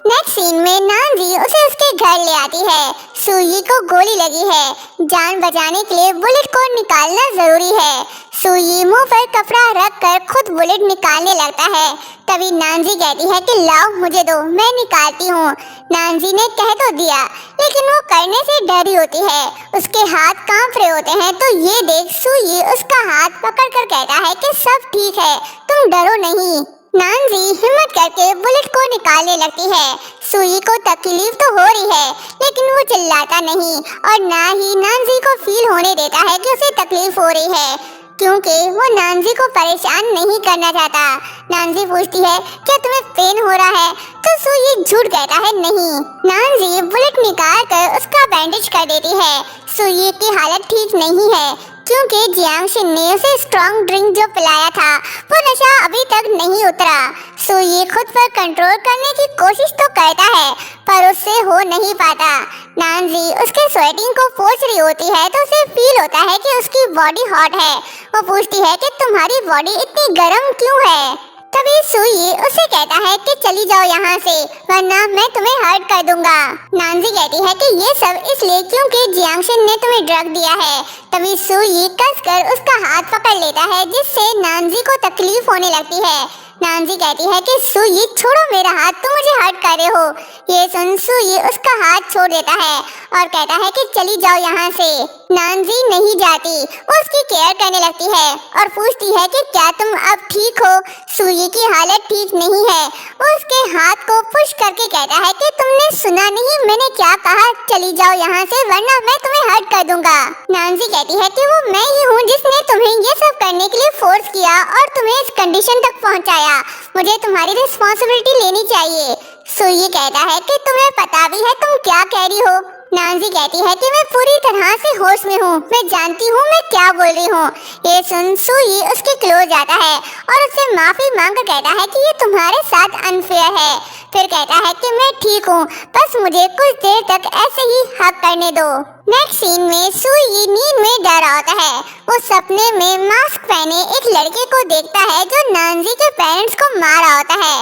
Speaker 2: नेक्स्ट सीन में नानजी उसे उसके घर ले आती है। सुई को गोली लगी है, जान बचाने के लिए बुलेट को निकालना जरूरी है। सुई मुंह पर कपड़ा रख कर खुद बुलेट निकालने लगता है। तभी नानजी कहती है कि लाओ मुझे दो, मैं निकालती हूँ। नानजी ने कह तो दिया लेकिन वो करने से डरी होती है, उसके हाथ कांप रहे होते हैं। तो ये देख सुई उसका हाथ पकड़कर कहता है कि सब ठीक है, तुम डरो नहीं। नानजी हिम्मत करके बुलेट को निकालने लगती है। सुई को तकलीफ तो हो रही है लेकिन वो चिल्लाता नहीं और ना ही नानजी को फील होने देता है कि उसे तकलीफ हो रही है, क्योंकि वो नानजी को परेशान नहीं करना चाहता। नानजी पूछती है क्या तुम्हें पेन हो रहा है, तो सुई झूठ कहता है नहीं। नानजी बुलेट निकाल कर उसका बैंडेज कर देती है। सुई की हालत ठीक नहीं है क्योंकि जियांगशिन ने उसे स्ट्रॉन्ग ड्रिंक जो पिलाया था वो नशा अभी तक नहीं उतरा। सुई खुद पर कंट्रोल करने की कोशिश तो करता है पर उससे हो नहीं पाता। नानजी उसके स्वेटिंग को पोंछ रही होती है तो उसे फील होता है कि उसकी बॉडी हॉट है। वो पूछती है कि तुम्हारी बॉडी इतनी गर्म क्यों है। तभी सुई उसे कहता है कि चली जाओ यहाँ से वरना मैं तुम्हें हर्ट कर दूंगा। नानजी कहती है कि ये सब इसलिए क्योंकि जियांगशिन ने तुम्हें ड्रग दिया है। तभी सुई कसकर उसका हाथ पकड़ लेता है जिससे नानजी को तकलीफ होने लगती है। नानजी कहती है कि सुई छोड़ो मेरा हाथ, तुम मुझे हर्ट कर रहे हो। ये सुन सुई उसका हाथ छोड़ देता है और कहता है कि चली जाओ यहाँ से। नानजी नहीं जाती, वो उसकी केयर करने लगती है और पूछती है कि क्या तुम अब ठीक हो। सुई की हालत ठीक नहीं है। वो उसके हाथ को पुश करके कहता है कि तुमने सुना नहीं मैंने क्या कहा, चली जाओ यहाँ से वरना मैं तुम्हें हर्ट कर दूंगा। नानजी कहती है कि वो मैं ही हूँ जिसने तुम्हें ये सब करने के लिए फोर्स किया और तुम्हें इस कंडीशन तक पहुँचाया, मुझे तुम्हारी रिस्पॉन्सिबिलिटी लेनी चाहिए। सुई कहता है कि तुम्हें पता भी है तुम क्या कह रही हो। नानजी कहती है कि मैं पूरी तरह से होश में हूँ, मैं जानती हूँ मैं क्या बोल रही हूँ। ये सुन सुई उसके क्लोज आता है और उससे माफी मांग कर कहता है कि ये तुम्हारे साथ अनफेयर है। फिर कहता है कि मैं ठीक हूँ, बस मुझे कुछ देर तक ऐसे ही हक करने दो। नेक्स्ट सीन में सुई नींद में डरा होता है। वो सपने में मास्क पहने एक लड़के को देखता है जो नानजी के पेरेंट्स को मारा होता है।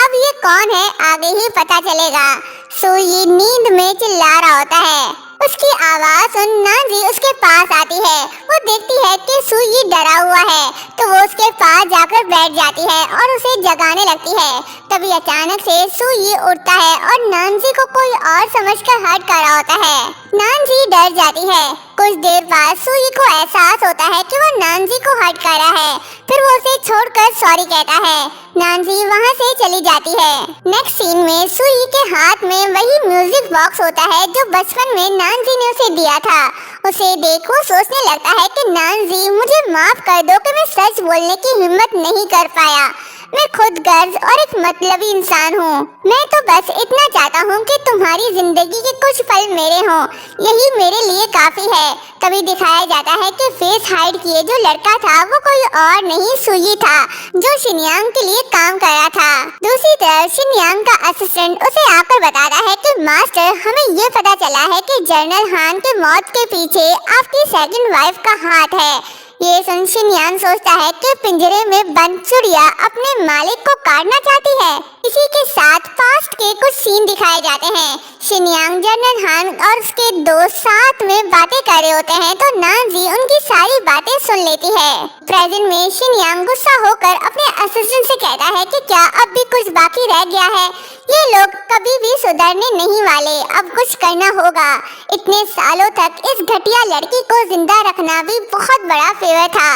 Speaker 2: अब ये कौन है आगे ही पता चलेगा। सुई नींद में चिल्ला रहा होता है। उसकी आवाज सुन नानजी उसके पास आती है। वो देखती है कि सुई डरा हुआ है तो वो उसके पास जाकर बैठ जाती है और उसे जगाने लगती है। तभी अचानक से सुई उठता है और नानजी को कोई और समझकर हर्ट कर रहा होता है। नानजी डर जाती है। कुछ देर बाद सुई को एहसास होता है कि वो नानजी को हर्ट कर रहा है। फिर वो उसे छोड़कर सॉरी कहता है। नानजी वहाँ से चली जाती है। नेक्स्ट सीन में सुई के हाथ में वही म्यूजिक बॉक्स होता है जो बचपन में नानजी ने उसे दिया था। उसे देख वो सोचने लगता है कि नानजी मुझे माफ कर दो कि मैं सच बोलने की हिम्मत नहीं कर पाया। मैं खुद गर्ज और एक मतलबी इंसान हूँ। मैं तो बस इतना चाहता हूँ कि तुम्हारी जिंदगी के कुछ पल मेरे हों, यही मेरे लिए काफी है। तभी दिखाया जाता है कि फेस हाइड किए जो लड़का था वो कोई और नहीं सुई था जो शिनयांग के लिए काम कर रहा था। दूसरी तरफ शिनयांग का असिस्टेंट उसे आकर बताता है कि मास्टर हमें ये पता चला है कि जनरल हान के मौत के पीछे आपकी सेकंड वाइफ का हाथ है। ये सुन शिनयांग सोचता है कि पिंजरे में बंद चिड़िया अपने मालिक को काटना चाहती है। इसी के साथ पास्ट के कुछ सीन दिखाए जाते हैं। शिनयांग जनरल हान और उसके दोस्त साथ में बातें कर रहे होते हैं तो नानजी उनकी सारी बातें सुन लेती है। प्रेजेंट में शिनयांग गुस्सा होकर अपने असिस्टेंट से कहता है कि क्या अब भी कुछ बाकी रह गया है, ये लोग कभी भी सुधरने नहीं वाले, अब कुछ करना होगा। इतने सालों तक इस घटिया लड़की को जिंदा रखना भी बहुत बड़ा फेवर था।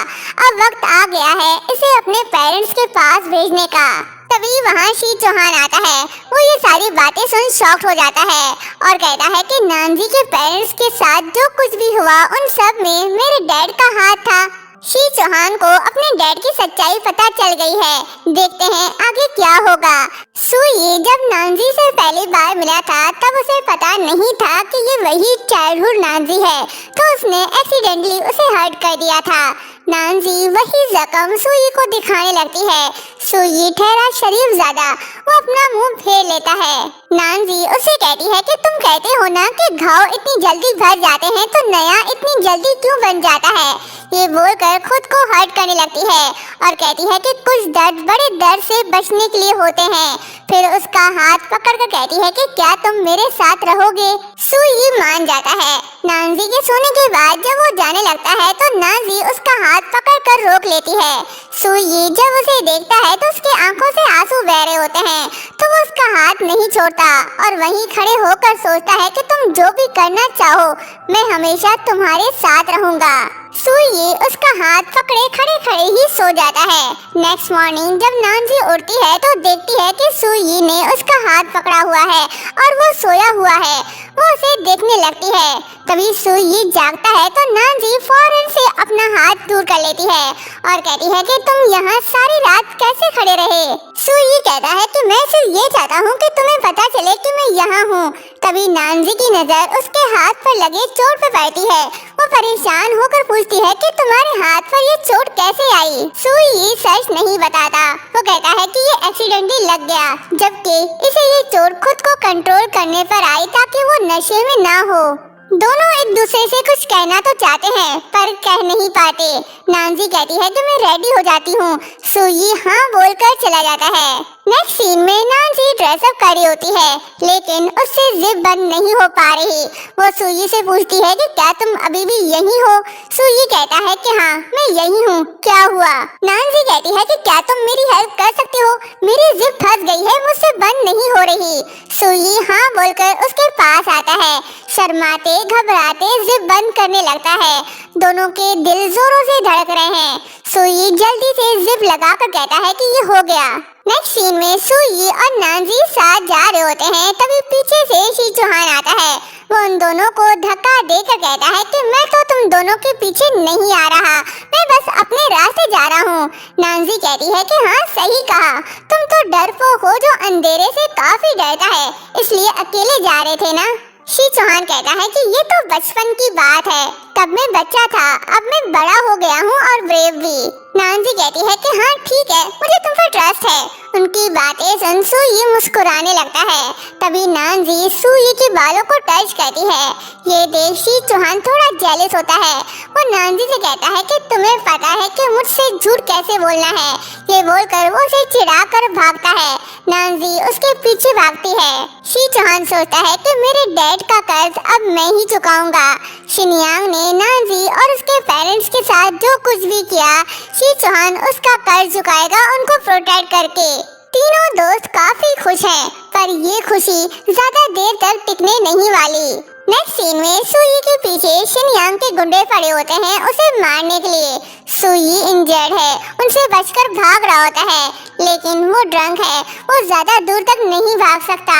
Speaker 2: अब वक्त आ गया है इसे अपने पेरेंट्स के पास भेजने का। तभी वहाँ शी चौहान आता है। वो ये सारी बातें सुन शॉक्ड हो जाता है और कहता है कि नानजी के पेरेंट्स के साथ जो कुछ भी हुआ उन सब में मेरे डैड का हाथ था। शी चौहान को अपने डैड की सच्चाई पता चल गई है। देखते हैं आगे क्या होगा। सुई जब नानजी से पहली बार मिला था तब उसे पता नहीं था कि ये वही चाइल्डहुड नानजी है, तो उसने एक्सीडेंटली उसे हर्ट कर दिया था। नानजी वही जख्म सुई को दिखाने लगती है। सुई ठहरा शरीफ ज़्यादा, वो अपना मुंह फेर लेता है। नानजी उसे कहती है कि तुम कहते हो ना कि घाव इतनी जल्दी भर जाते हैं, तो नया इतनी जल्दी क्यों बन जाता है। ये बोलकर खुद को हर्ट करने लगती है और कहती है कि कुछ दर्द बड़े दर्द से बचने के लिए होते हैं। फिर उसका हाथ पकड़कर कहती है कि क्या तुम मेरे साथ रहोगे। सुई मान जाता है। नानजी के सोने के बाद जब वो जाने लगता है तो नानजी उसका हाथ पकड़कर रोक लेती है। सुई जब उसे देखता है तो उसकी आंखों से आंसू बह रहे होते हैं, तो वो उसका हाथ नहीं छोड़ता और वहीं खड़े होकर सोचता है कि तुम जो भी करना चाहो मैं हमेशा तुम्हारे साथ रहूंगा। सुई उसका हाथ पकड़े खड़े खड़े ही सो जाता है। नेक्स्ट मॉर्निंग जब नानजी उठती है तो देखती है कि सुई ने उसका हाथ पकड़ा हुआ है और वो सोया हुआ है। वो उसे देखने लगती है। तभी सुई जागता है तो नानजी फौरन से अपना हाथ दूर कर लेती है और कहती है कि तुम यहाँ सारी रात कैसे खड़े रहे। सुई कहता है कि मैं सिर्फ ये चाहता हूँ कि तुम्हें पता चले कि मैं यहाँ हूँ। तभी नानजी की नजर उसके हाथ पर लगे चोट पर पड़ती है। वो परेशान होकर पूछती है कि तुम्हारे हाथ पर ये चोट कैसे आई। सुई सच नहीं बताता। वो कहता है कि ये एक्सीडेंटली लग गया, जबकि इसे ये चोट खुद को कंट्रोल करने पर आई ताकि वो नशे में ना हो। दोनों एक दूसरे से कुछ कहना तो चाहते हैं पर कह नहीं पाते। नानजी कहती है कि मैं रेडी हो जाती हूँ। सुई हाँ बोलकर चला जाता है। नेक्स्ट सीन में नानजी ड्रेसअप कर रही होती है लेकिन उससे जिप बंद नहीं हो पा रही। वो सुई से पूछती है कि क्या तुम अभी भी यहीं हो। सुई कहता है कि हाँ मैं यहीं हूँ, क्या हुआ। नानजी कहती है कि क्या तुम मेरी हेल्प कर सकते हो, मेरी जिप फंस गई है, मुझसे बंद नहीं हो रही। सुई हाँ बोलकर उसके पास आता है। शर्माते घबराते जिप बंद करने लगता है। दोनों के दिल जोरों से धड़क रहे हैं। सुई जल्दी से जिप लगाकर कहता है कि ये हो गया। नेक्स्ट सीन में सुई और नानजी साथ जा रहे होते हैं। तभी पीछे से शी चौहान आता है। वो उन दोनों को धक्का देकर कहता है कि मैं तो तुम दोनों के पीछे नहीं आ रहा, मैं बस अपने रास्ते जा रहा हूँ। नानजी कहती है कि हाँ सही कहा, तुम तो डरपोक हो जो अंधेरे से काफी डरता है, इसलिए अकेले जा रहे थे ना। शी चौहान कहता है कि ये तो बचपन की बात है, तब मैं बच्चा था, अब मैं बड़ा हो गया हूँ और ब्रेव भी। नानजी कहती है कि हाँ ठीक है, मुझे तुम पर ट्रस्ट है। उनकी बातें सुन सुई मुस्कुराने लगता है। तभी नानजी सुई के बालों को टच करती है। ये देख शी चौहान थोड़ा जेलस होता है। वो नानजी से कहता है कि तुम्हें पता है कि मुझसे झूठ कैसे बोलना है। ये बोलकर वो उसे चिढ़ा कर भागता है। नानजी उसके पीछे भागती है। शी चौहान सोचता है कि मेरे डैड का कर्ज अब मैं ही चुकाऊंगा। शिनयांग ने नानजी और उसके पेरेंट्स के साथ जो कुछ भी किया, शी चौहान उसका कर्ज चुकाएगा उनको प्रोटेक्ट करके। तीनों दोस्त काफी खुश हैं, पर ये खुशी ज्यादा देर तक टिकने नहीं वाली। नेक्स्ट सीन में सुई के पीछे शिनयांग के गुंडे पड़े होते हैं उसे मारने के लिए। सुई इंजर्ड है, उनसे बचकर भाग रहा होता है, लेकिन वो ड्रंक है, वो ज्यादा दूर तक नहीं भाग सकता।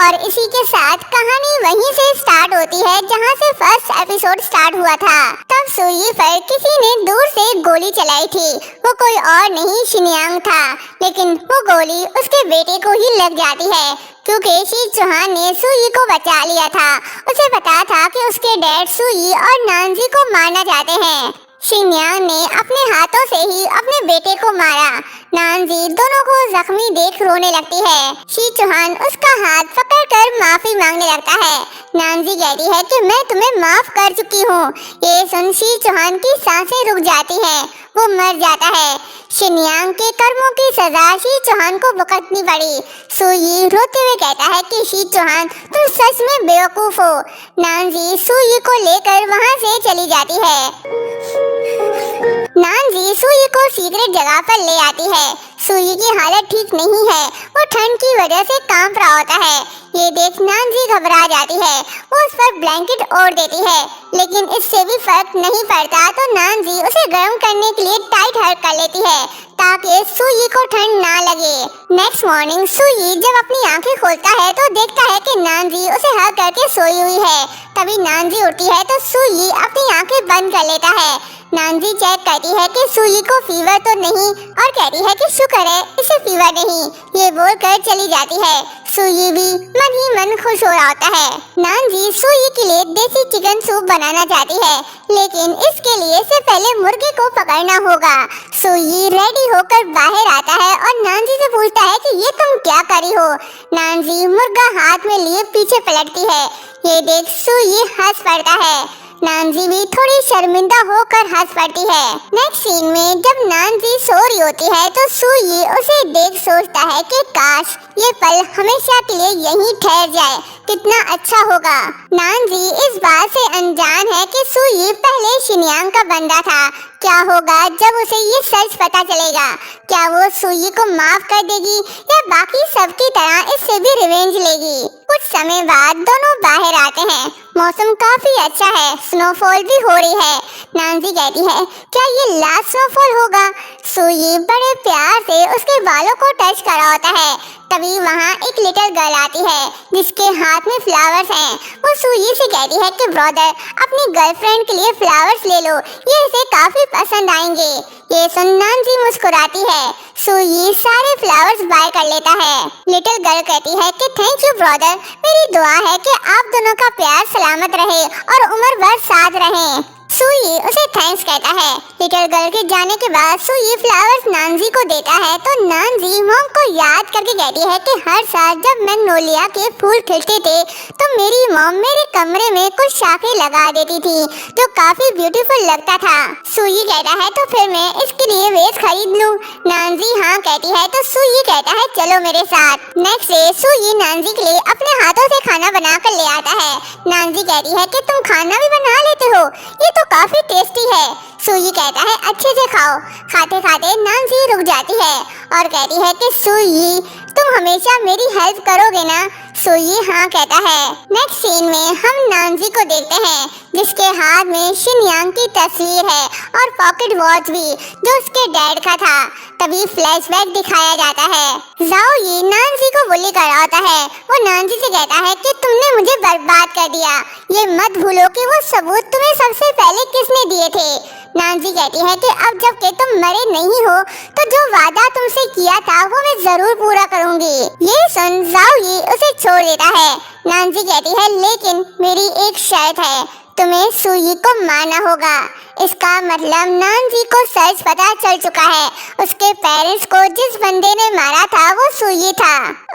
Speaker 2: और इसी के साथ कहानी वहीं से स्टार्ट होती है जहां से फर्स्ट एपिसोड स्टार्ट हुआ था। तब सुई पर किसी ने दूर से गोली चलाई थी। वो कोई और नहीं शिनयांग था, लेकिन वो गोली उसके बेटे को ही लग जाती है क्योंकि शी चौहान ने सुई को बचा लिया था। उसे पता था कि उसके डैड सुई और नानजी को मारना चाहते हैं। शिनयांग ने अपने हाथों से ही अपने बेटे को मारा। नानजी दोनों को जख्मी देख रोने लगती है। शी चौहान उसका हाथ पकड़कर माफी मांगने लगता है। नानजी कहती है कि मैं तुम्हें माफ कर चुकी हूँ। ये सुन शी चौहान की सांसें रुक जाती हैं, वो मर जाता है। शिनयांग के कर्मों की सजा शी चौहान को भुगतनी पड़ी। सुई रोते हुए कहता है कि शी चौहान तुम सच में बेवकूफ हो। नानजी सुई को लेकर वहाँ से चली जाती है। नानजी सुई को सीक्रेट जगह पर ले आती है। सुई की हालत ठीक नहीं है, वो ठंड की वजह से कांप रहा होता है। ये देख नानजी घबरा जाती है। वो उस पर ब्लैंकेट ओढ़ देती है, लेकिन इससे भी फर्क नहीं पड़ता तो नानजी उसे गर्म करने के लिए टाइट हग कर लेती है ताकि सुई को ठंड ना लगे। नेक्स्ट मॉर्निंग सुई जब अपनी आंखें खोलता है तो देखता है कि नानजी उसे हग करके सोई हुई है। तभी नानजी उठती है तो सुई अपनी आंखें बंद कर लेता है। नानजी चेक करती है कि सुई को फीवर तो नहीं और कहती है कि शुक्र है इसे फीवर नहीं। ये बोलकर चली जाती है। सुई भी मन ही मन खुश हो रहा होता है। नानजी सुई के लिए देसी चिकन सूप बनाना चाहती है, लेकिन इसके लिए से पहले मुर्गे को पकड़ना होगा। सुई रेडी होकर बाहर आता है और नानजी से पूछता है कि ये तुम क्या करी हो। नानजी मुर्गा हाथ में लिए पीछे पलटती है। ये देख सुई हंस पड़ता है। नानजी भी थोड़ी शर्मिंदा होकर हंस पड़ती है। नेक्स्ट सीन में जब नानजी सो रही होती है तो सुई उसे देख सोचता है कि काश ये पल हमेशा के लिए यहीं ठहर जाए, कितना अच्छा होगा। नानजी इस बात से अनजान है कि सुई पहले शिनयांग का बंदा था। क्या होगा जब उसे ये सच पता चलेगा? क्या वो सुई को माफ कर देगी या बाकी सबकी तरह इससे भी रिवेंज लेगी? कुछ समय बाद दोनों बाहर आते हैं। मौसम काफी अच्छा है, स्नोफॉल भी हो रही है। नानजी कहती है क्या ये लास्ट स्नोफॉल होगा? सुई बड़े प्यार से उसके बालों को टच कर रहा होता है। तभी वहाँ एक लिटिल गर्ल आती है जिसके हाथ में फ्लावर्स हैं। वो सुई से कहती है कि ब्रदर अपनी गर्लफ्रेंड के लिए फ्लावर्स ले लो, ये इसे काफी पसंद आएंगे। ये सुन नानजी मुस्कुराती है। सुई सारे फ्लावर्स बाय कर लेता है। लिटिल गर्ल कहती है कि थैंक यू ब्रदर, मेरी दुआ है कि आप दोनों का प्यार सलामत रहे और उम्र भर साथ रहें। सुई उसे थैंक्स कहता है। लिटिल गर्ल के जाने के बाद सुई फ्लावर्स नानजी को देता है तो नानजी मॉम को याद करके कहती है कि हर साल जब मैग्नोलिया के फूल खिलते थे तो मेरी मॉम मेरे कमरे में कुछ शाखें लगा देती थी जो काफी ब्यूटीफुल लगता था। सुई कहता है तो फिर मैं इसके लिए वेस खरीद लूं? नानजी हाँ कहती है तो सुई कहता है चलो मेरे साथ। नेक्स्ट डे सुई नानजी के लिए अपने हाथों से खाना बना कर ले आता है। नानजी कहती है कि तुम खाना भी बना लेते हो, ये तो काफी टेस्टी है। सुई कहता है अच्छे से खाओ। खाते खाते नानजी रुक जाती है और कहती है कि सुई तुम हमेशा मेरी हेल्प करोगे ना? सुई हाँ कहता है। नेक्स्ट सीन में हम नानजी को देखते हैं जिसके हाथ में शिनयांग की तस्वीर है और पॉकेट वॉच भी जो उसके डैड का था। तभी फ्लैशबैक दिखाया जाता है। जाओ ये नानजी को बुली कर रहा होता है। वो नानजी से कहता है कि तुमने मुझे बर्बाद कर दिया, ये मत भूलो कि वो सबूत तुम्हें सबसे पहले किसने दिए थे। नानजी कहती है कि अब जब के तुम मरे नहीं हो तो जो वादा तुमसे किया था वो मैं जरूर पूरा करूंगी। ये सुन जाओ ये उसे छोड़ देता है। नानजी कहती है लेकिन मेरी एक शर्त है, तुम्हें सुई को मारना होगा। इसका मतलब नानजी को सच पता चल चुका है। उसके पेरेंट्स को जिस बंदे ने मारा था वो सुई था।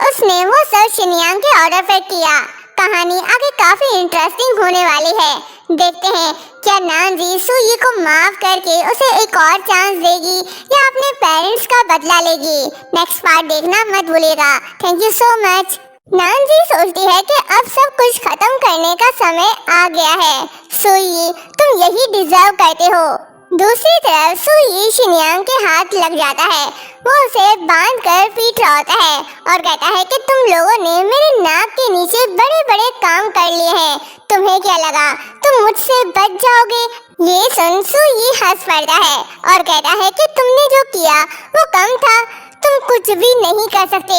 Speaker 2: उसने वो सब शिनयांग के ऑर्डर पर किया। कहानी आगे काफी इंटरेस्टिंग होने वाली है। देखते हैं क्या नानजी सुई को माफ करके उसे एक और चांस देगी या अपने पेरेंट्स का बदला लेगी। नेक्स्ट पार्ट देखना मत भूलिएगा। Thank you so much. Nanji सोचती है कि अब सब कुछ खत्म करने का समय आ गया है। सुई तुम यही डिजर्व करते हो। दूसरी तरफ सुई शिनयांग के हाथ लग जाता है। वो उसे बांध कर पीट रहा होता है और कहता है कि तुम लोगों ने मेरे नाक के नीचे बड़े बड़े काम कर लिए हैं, तुम्हें क्या लगा तुम मुझसे बच जाओगे? ये सुन सुई हंस पड़ता है और कहता है कि तुमने जो किया वो कम था, तुम कुछ भी नहीं कर सकते।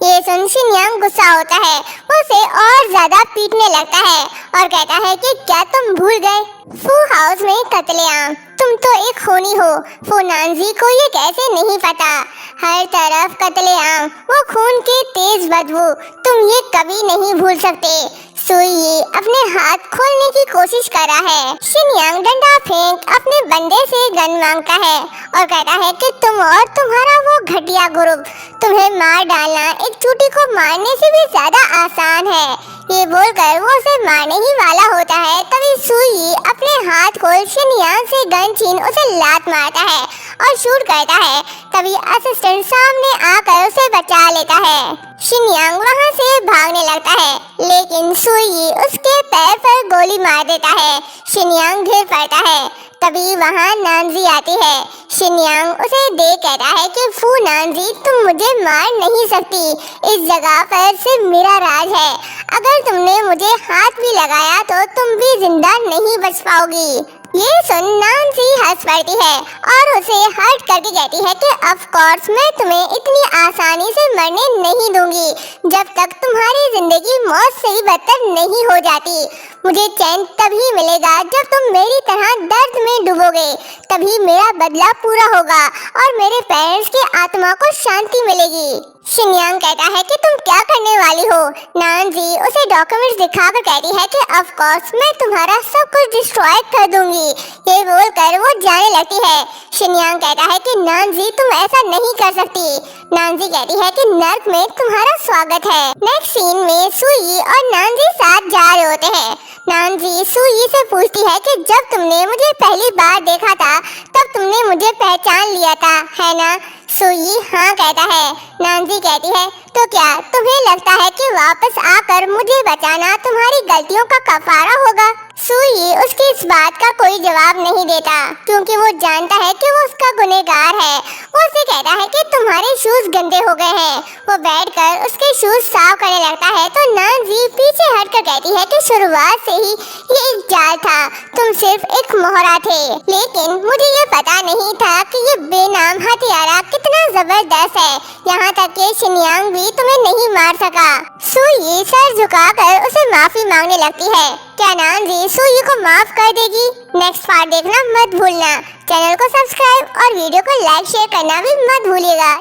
Speaker 2: ये सुन शिनयांग गुस्सा होता है, वो उसे और ज्यादा पीटने लगता है और कहता है कि क्या तुम भूल गए फू हाउस में कत्लेआम? तुम तो एक खूनी हो। फू नानजी को ये कैसे नहीं पता? हर तरफ कत्लेआम, वो खून की तेज बदबू, तुम ये कभी नहीं भूल सकते। सुई अपने हाथ खोलने की कोशिश कर रहा है। शिनयांग डंडा फेंक अपने बंदे से गन मांगता है और कहता है कि तुम और तुम्हारा वो घटिया ग्रुप, तुम्हें मार डालना एक चूटी को मारने से भी ज्यादा आसान है। ये बोलकर वो उसे मारने ही वाला होता है। तभी सुई अपने हाथ खोल शिनयांग से गन छीन उसे लात मारता है और शूट करता है। तभी असिस्टेंट सामने आकर उसे बचा लेता है। शिनयांग वहाँ से भागने लगता है लेकिन सुई उसके पैर पर गोली मार देता है। शिनयांग गिर पड़ता है। तभी वहाँ नानजी आती है। शिनयांग उसे देख कहता है कि फू नानजी तुम मुझे मार नहीं सकती, इस जगह पर सिर्फ मेरा राज है। अगर तुमने मुझे हाथ भी लगाया तो तुम भी जिंदा नहीं बच पाओगी। ये सुन नांसी हंस पड़ती है और उसे हर्ट करके कहती है कि ऑफ कोर्स मैं तुम्हें इतनी आसानी से मरने नहीं दूंगी जब तक तुम्हारी जिंदगी मौत से भी बदतर नहीं हो जाती। मुझे चैन तभी मिलेगा जब तुम मेरी तरह दर्द में डूबोगे, तभी मेरा बदला पूरा होगा और मेरे पेरेंट्स की आत्मा को शांति मिलेगी। शिनयांग कहता है कि तुम क्या करने वाली हो। नानजी उसे डॉक्यूमेंट्स दिखाकर कहती है कि ऑफ कोर्स मैं तुम्हारा सब कुछ डिस्ट्रॉय कर दूंगी। ये बोलकर वो जाने लगती है। शिनयांग कहता है कि नानजी तुम ऐसा नहीं कर सकती। नानजी कहती है कि नर्क में तुम्हारा स्वागत है। नेक्स्ट सीन में सुई और नानजी साथ जा रहे होते हैं। नानजी सुई से पूछती है कि जब तुमने मुझे पहली बार देखा था तब तुमने मुझे पहचान लिया था, है ना? सुई हाँ कहता है। नानजी कहती है तो क्या तुम्हें लगता है कि वापस आकर मुझे बचाना तुम्हारी गलतियों का कफारा होगा? सुई उसकी इस बात का कोई जवाब नहीं देता क्योंकि वो जानता है कि वो उसका गुनहगार है। वो उसे कहता है कि तुम्हारे शूज गंदे हो गए हैं। वो बैठकर उसके शूज साफ करने लगता है तो नानजी पीछे हटकर कहती है कि शुरुआत से ही ये एक जाल था, तुम सिर्फ एक मोहरा थे। लेकिन मुझे ये पता नहीं था कि ये बेनाम हथियारा कितना जबरदस्त है, यहाँ तक कि शिनयांग भी तुम्हें नहीं मार सका। सुई सर झुकाकर उसे माफी मांगने लगती है। क्या नानजी सुई को माफ कर देगी? नेक्स्ट पार्ट देखना मत भूलना। चैनल को सब्सक्राइब और वीडियो को लाइक शेयर करना भी मत भूलिएगा।